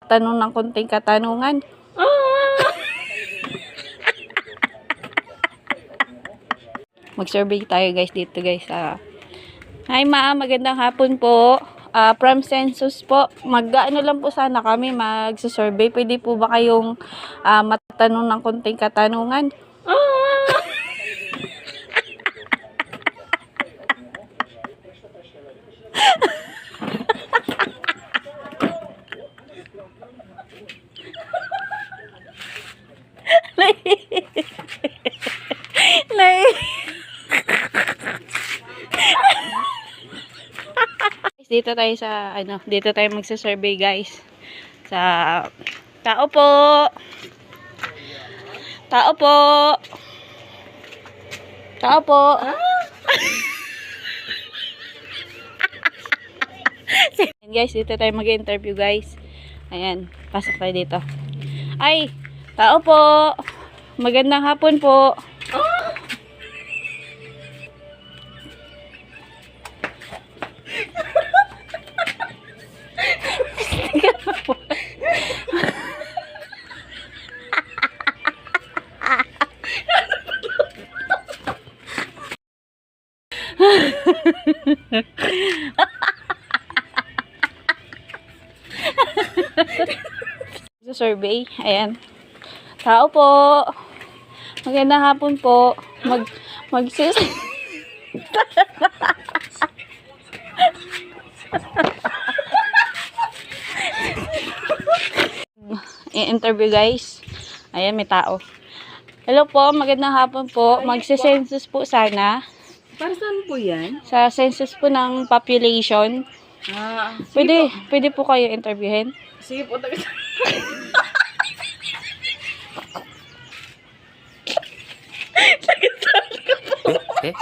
matanong ng konting katanungan. Mag-survey tayo guys dito guys. Hi ma'am, magandang hapon po. From Census po. Mag-ano lang po sana kami, mag-survey. Pwede po ba kayong matanong ng konting katanungan? Dito tayo sa dito tayo magsa-survey guys. Sa tao po. Tao po. Tao po. Guys, dito tayo mag-interview guys. Ayan, pasok tayo dito. Ay, tao po. Magandang hapon po. Sa survey, ayan. Tao po. Magandang hapon po. I-interview guys. Ayan, may tao. Hello po, magandang hapon po. Magse-census po sana. Para saan po yan? Sa census po ng population. Pwede po kayo interviewin. Sige po, taga. Eh?